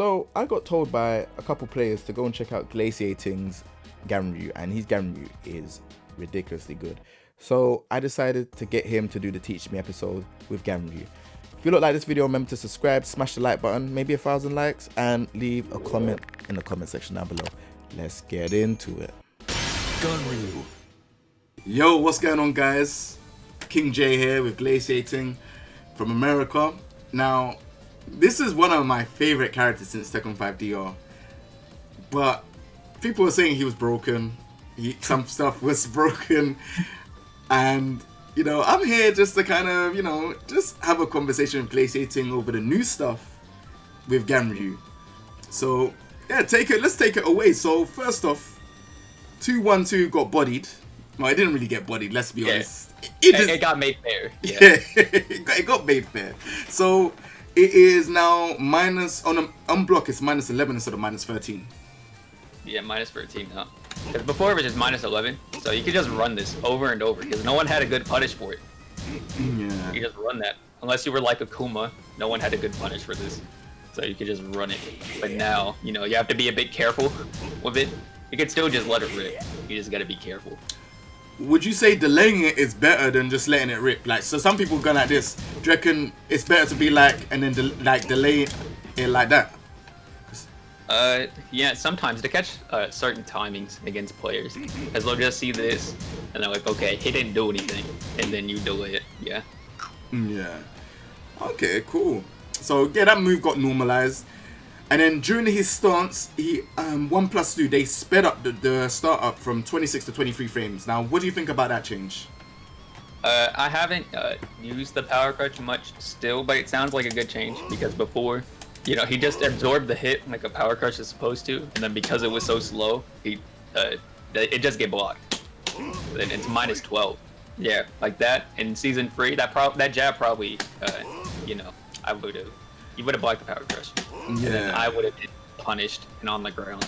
So I got told by a couple players to go and check out Glaciating's Ganryu, and his Ganryu is ridiculously good. So I decided to get him to do the Teach Me episode with Ganryu. If you look like this video, remember to subscribe, smash the like button, maybe 1,000 likes, and leave a comment in the comment section down below. Let's get into it. Ganryu. Yo, what's going on, guys? King J here with Glaciating from America. Now, this is one of my favorite characters since Tekken 5 DR, but people were saying he was broken. Some stuff was broken, and you know, I'm here just to kind of, you know, just have a conversation with Glaciating over the new stuff with Ganryu. So yeah, let's take it away. So first off, 212 got bodied. Well, it didn't really get bodied, let's be honest. It got made fair. Yeah, it got made fair. So it is now minus on block. It's minus 11 instead of minus 13. Yeah, minus 13 now. Because before it was just minus 11, so you could just run this over and over because no one had a good punish for it. Yeah. You could just run that. Unless you were like Akuma, no one had a good punish for this. So you could just run it. But now, you know, you have to be a bit careful with it. You could still just let it rip. You just gotta be careful. Would you say delaying it is better than just letting it rip? Like, so some people go like this. Do you reckon it's better to be like, and then delay it like that? Yeah, sometimes to catch certain timings against players, as they'll just see this, and they're like, okay, he didn't do anything, and then you delay it, yeah. Yeah. Okay, cool. So yeah, that move got normalized, and then during his stance, he 1+2, they sped up the start up from 26 to 23 frames. Now, what do you think about that change? I haven't used the power crutch much still, but it sounds like a good change because before, you know, he just absorbed the hit like a power crush is supposed to, and then because it was so slow, it just get blocked. Then it's minus 12. Yeah, like that in season 3. That jab probably, you know, you would have blocked the power crush. Yeah. And then I would have been punished and on the ground.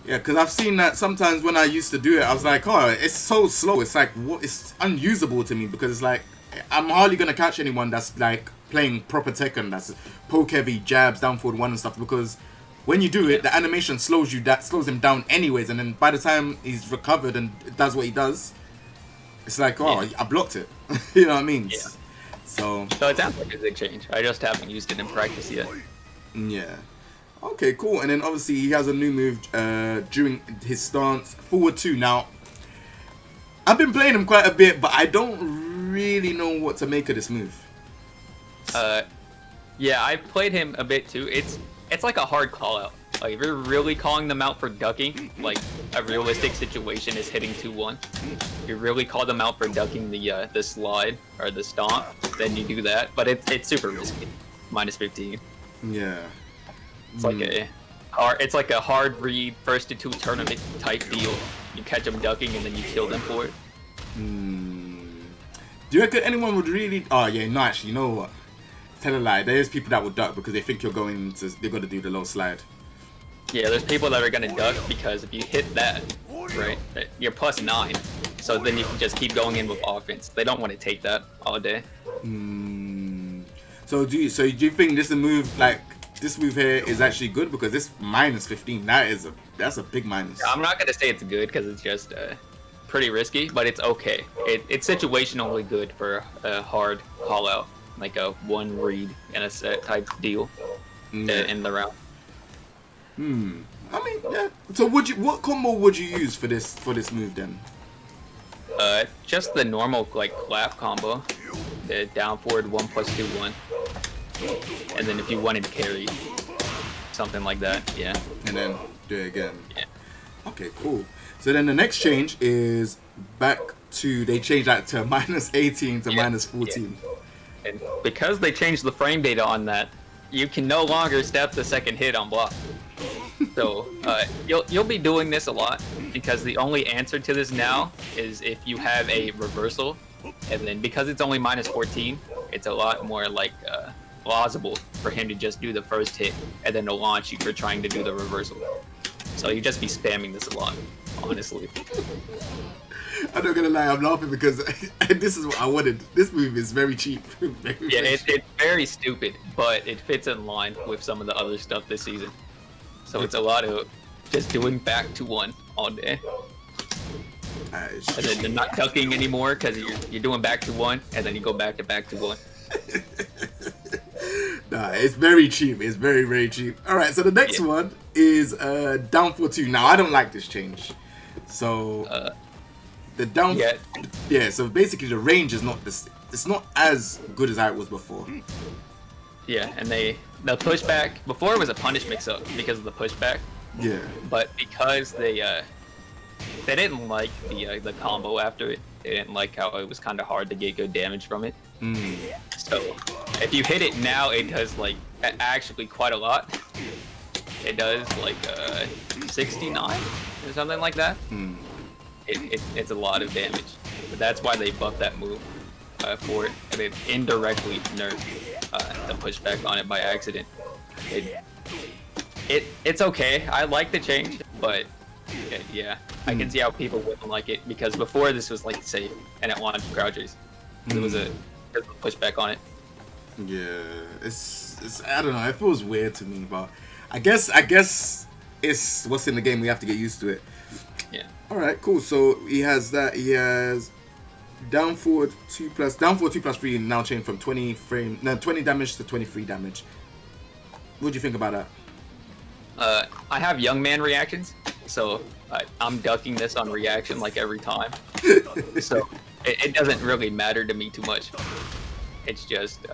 Yeah, because I've seen that sometimes when I used to do it, I was like, oh, it's so slow. It's like, what? It's unusable to me because it's like, I'm hardly gonna catch anyone that's like playing proper Tekken, that's poke heavy, jabs, down forward one and stuff, because when you do it, the animation slows him down anyways, and then by the time he's recovered and does what he does, it's like, oh, yeah, I blocked it. You know what I mean? Yeah. So it sounds like a big change. I just haven't used it in practice yet. Yeah. Okay, cool. And then obviously he has a new move during his stance, forward 2. Now, I've been playing him quite a bit, but I don't really know what to make of this move. Yeah, I played him a bit too. It's like a hard call out. Like if you're really calling them out for ducking, like a realistic situation is hitting 2-1. If you really call them out for ducking the slide or the stomp, then you do that. But it's super risky. Minus 15. Yeah. It's like a hard read first to 2 tournament type deal. You catch them ducking and then you kill them for it. Do you reckon anyone would really? Oh yeah, no, actually, you know what? Tell a lie. There's people that would duck because they think they're going to do the low slide. Yeah, there's people that are gonna duck because if you hit that, right, you're plus 9. So then you can just keep going in with offense. They don't want to take that all day. So do you think this move here is actually good because this minus 15? That's a big minus. I'm not gonna say it's good because it's just pretty risky, but it's okay. It's situationally good for a hard call out, like a 1 read and a set type deal in the round. I mean, yeah. So what combo would you use for this move then? Just the normal like clap combo, the down forward 1+2 1, and then if you wanted to carry, something like that, yeah. And then do it again. Yeah. Okay, cool. So then the next change is back to, they changed that to minus 18 to minus 14. Yeah. And because they changed the frame data on that, you can no longer step the second hit on block. So you'll be doing this a lot because the only answer to this now is if you have a reversal, and then because it's only minus 14, it's a lot more like plausible for him to just do the first hit and then to launch you for trying to do the reversal. So you just be spamming this a lot, honestly. I'm not gonna lie, I'm laughing because this is what I wanted. This move is very cheap. Yeah, it's very stupid, but it fits in line with some of the other stuff this season. So it's a lot of just doing back to one all day. And then you're not ducking anymore because you're doing back to one, and then you go back to one. Nah, it's very cheap. It's very, very cheap. All right, so the next one is down for 2. Now, I don't like this change. So the down, so basically the range is not this. It's not as good as how it was before. Yeah, and the pushback before it was a punish mix-up because of the pushback. Yeah. But because they didn't like the combo after it. They didn't like how it was kind of hard to get good damage from it. So if you hit it now, it does like actually quite a lot. It does like 69 or something like that. It's a lot of damage. But that's why they buffed that move for it, and it indirectly nerfed the pushback on it by accident. It's okay. I like the change, but yeah, I can see how people wouldn't like it because before this was like safe and it wanted crouchers. There was a pushback on it. Yeah, it's I don't know. It feels weird to me, but I guess it's what's in the game. We have to get used to it. Yeah. All right, cool. So he has that. He has down forward 2+3 now changed from 20 damage to 23 damage. What do you think about that? I have young man reactions, so I'm ducking this on reaction like every time. So it doesn't really matter to me too much. It's just,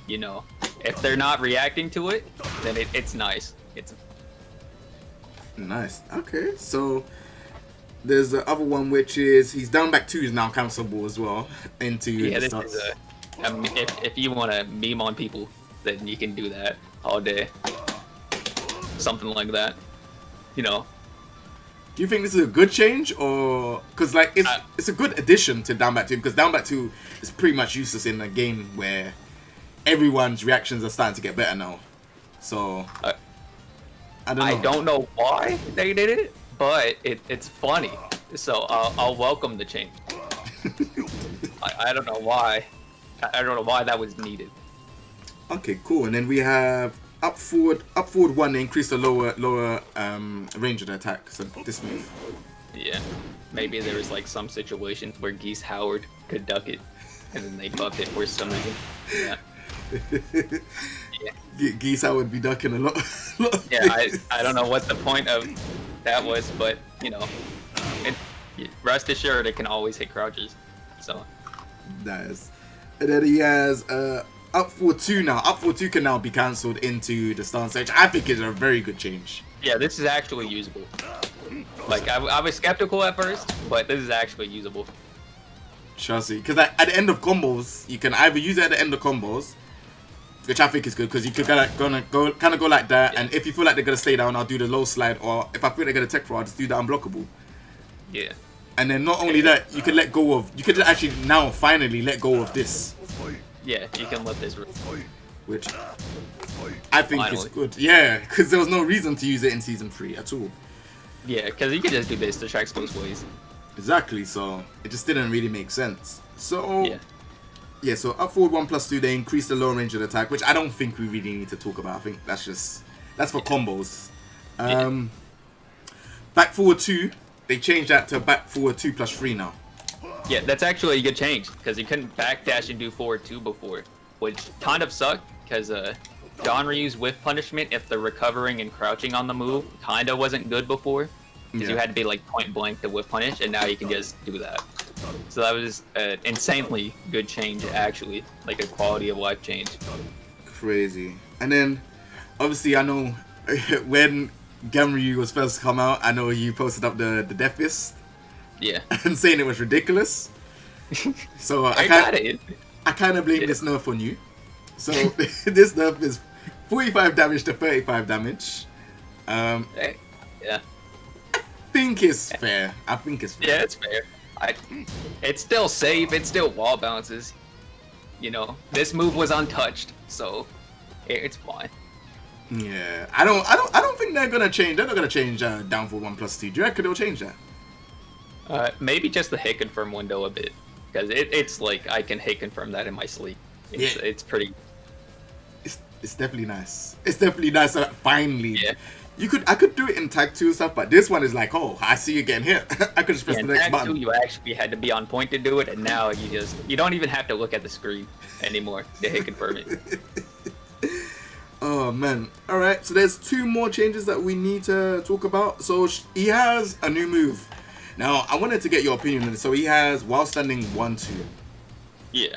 you know, if they're not reacting to it, then it's nice. It's nice. Okay, so there's the other one which is he's down back 2 is now cancelable as well into this is I mean, if you want to meme on people, then you can do that all day. Something like that, you know. Do you think this is a good change, or because like it's a good addition to down back 2 because down back 2 is pretty much useless in a game where everyone's reactions are starting to get better now. So I don't know. I don't know why they did it, but it's funny. So I'll welcome the change. I don't know why. I don't know why that was needed. Okay, cool. And then we have up forward 1 increase the lower range of the attack. So this move. Yeah, maybe there was like some situations where Geese Howard could duck it, and then they buffed it for some reason. Yeah. Geese Howard be ducking a lot. Yeah, I don't know what the point of that was, but you know, rest assured it can always hit crouchers. So. Nice. And then he has up for 2 now. Up for 2 can now be cancelled into the stance stage. I think it's a very good change. Yeah, this is actually usable. Like, I was skeptical at first, but this is actually usable. Trust me. Because at the end of combos, you can either use it at the end of combos, which I think is good, because you could kind of go like that, and if you feel like they're going to stay down, I'll do the low slide, or if I feel they're going to tech throw, I'll just do the unblockable. Yeah. And then not only that, you can let go of, you could actually now finally let go of this. Yeah, you can let this, which I think is good. Yeah, because there was no reason to use it in season 3 at all. Yeah, because you could just do this to tracks both ways. Exactly, so it just didn't really make sense. So yeah, so up forward 1+2, they increase the lower range of the attack, which I don't think we really need to talk about. I think that's for combos. Back forward 2, they changed that to back forward 2+3 now. Yeah, that's actually a good change, because you couldn't backdash and do forward 2 before, which kind of sucked, because Ganryu's whiff punishment, if they're recovering and crouching on the move, kind of wasn't good before, because you had to be like point blank to whiff punish, and now you can just do that. So that was an insanely good change, actually, like a quality of life change. Crazy. And then, obviously, I know when Ganryu was first come out, I know you posted up the Deafest. Yeah. And saying it was ridiculous. So I kind of blame this nerf on you. So this nerf is 45 damage to 35 damage. Yeah. I think it's fair. Yeah, it's fair. It's still safe. It's still wall bounces. You know, this move was untouched, so it's fine. Yeah, I don't think they're gonna change. They're not gonna change down for 1+2. Do you reckon they'll change that? Maybe just the hit confirm window a bit, because it's like I can hit confirm that in my sleep. It's pretty. It's definitely nice. It's definitely nice. Finally, Yeah. I could do it in tag 2 and stuff, but this one is like, oh, I see you getting hit. I could just press the next button. You actually had to be on point to do it, and now you don't even have to look at the screen anymore to hit confirm it. Oh man! All right, so there's 2 more changes that we need to talk about. So he has a new move. Now I wanted to get your opinion on it. So he has while standing 1-2. Yeah.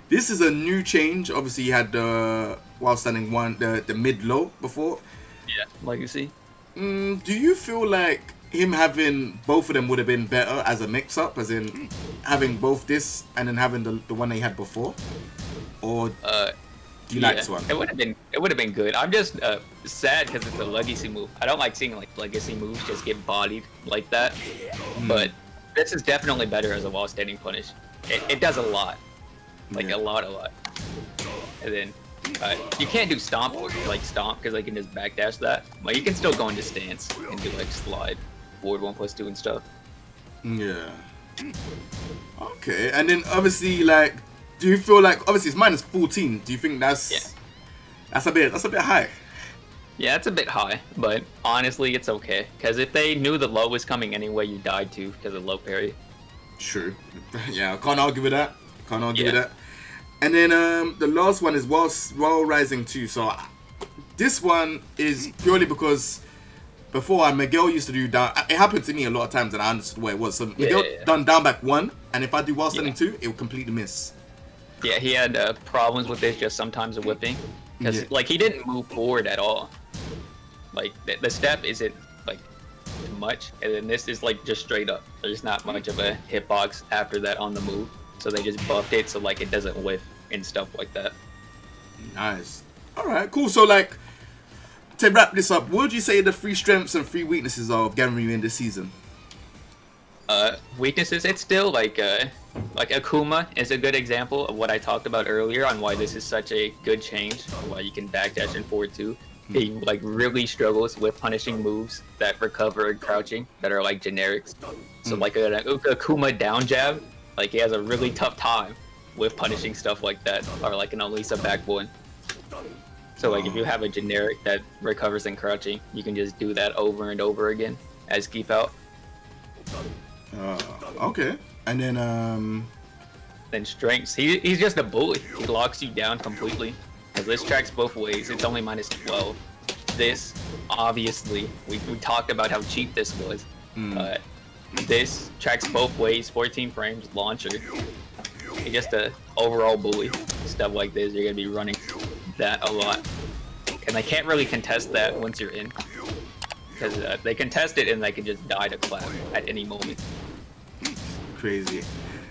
This is a new change. Obviously, he had the while standing the mid low before. Yeah. Legacy. Do you feel like him having both of them would have been better as a mix up, as in having both this and then having the one they had before, or do you like this one? It would have been good. I'm just sad because it's a legacy move. I don't like seeing like legacy moves just get bodied like that. But this is definitely better as a while standing punish. It does a lot, like a lot. And then you can't do stomp because I can just backdash that. But you can still go into stance and do like slide, forward 1+2 and stuff. Yeah. Okay, and then obviously like. Do you feel like obviously it's minus 14? Do you think that's a bit high? Yeah, it's a bit high, but honestly, it's okay. Because if they knew the low was coming anyway, you died too because of low parry. True. Yeah, I can't argue with that. And then the last one is while rising 2. So this one is purely because before Miguel used to do down. It happened to me a lot of times, and I understood where it was. So Miguel done down back 1, and if I do while standing 2, it would completely miss. Yeah, he had problems with this just sometimes whipping, because like he didn't move forward at all. Like the step isn't like too much, and then this is like just straight up. There's not much of a hitbox after that on the move, so they just buffed it so like it doesn't whiff and stuff like that. Nice. All right, cool. So like to wrap this up, what would you say the 3 strengths and 3 weaknesses are of Ganryu in this season? Weaknesses, it's still like Akuma is a good example of what I talked about earlier on why this is such a good change, why you can backdash and forward too. He like really struggles with punishing moves that recover and crouching that are like generics. So like an Akuma down jab, like he has a really tough time with punishing stuff like that, or like an Elisa back one. So like if you have a generic that recovers and crouching, you can just do that over and over again as keep out. Okay. And then strengths. He's just a bully. He locks you down completely. Because this tracks both ways. It's only minus 12. This, obviously, we talked about how cheap this was. This tracks both ways. 14 frames, launcher. He's just a overall bully. Stuff like this, you're gonna be running that a lot. And I can't really contest that once you're in. Because they contest it and they can just die to clap at any moment. Crazy.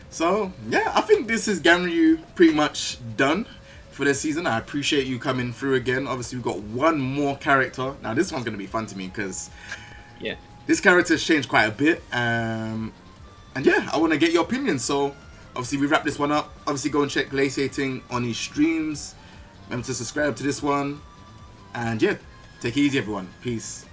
So yeah, I think this is Ganryu pretty much done for this season. I appreciate you coming through again. Obviously we've got one more character. Now this one's gonna be fun to me because this character's changed quite a bit. And yeah, I want to get your opinion. So obviously we wrap this one up. Obviously go and check Glaciating on his streams. Remember to subscribe to this one. And yeah, take it easy everyone. Peace.